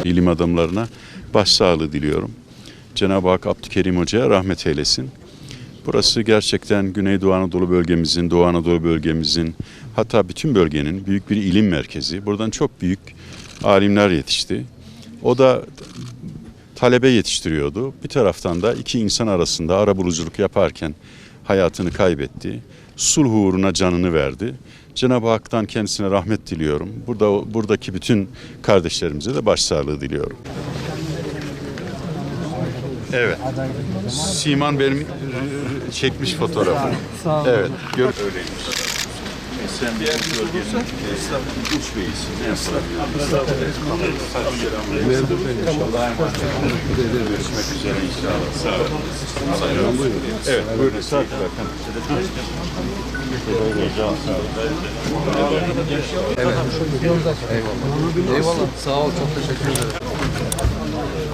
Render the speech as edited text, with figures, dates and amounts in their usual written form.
İlim adamlarına başsağlığı diliyorum. Cenab-ı Hak Abdülkerim Hoca'ya rahmet eylesin. Burası gerçekten Güneydoğu Anadolu bölgemizin, Doğu Anadolu bölgemizin, hatta bütün bölgenin büyük bir ilim merkezi. Buradan çok büyük alimler yetişti. O da talebe yetiştiriyordu. Bir taraftan da iki insan arasında arabuluculuk yaparken hayatını kaybetti. Sulh uğruna canını verdi. Cenab-ı Hak'tan kendisine rahmet diliyorum. Buradaki bütün kardeşlerimize de başsağlığı diliyorum. Evet. Siman benim çekmiş fotoğrafını. Evet. Öyleymiş. Sen bir bölgenin uç beyisin. Ne görüşmek üzere inşallah. Sağ olun. Evet. Buyurun. Sağ olun. Evet. Eyvallah. Eyvallah. Sağ ol. Çok teşekkür ederim.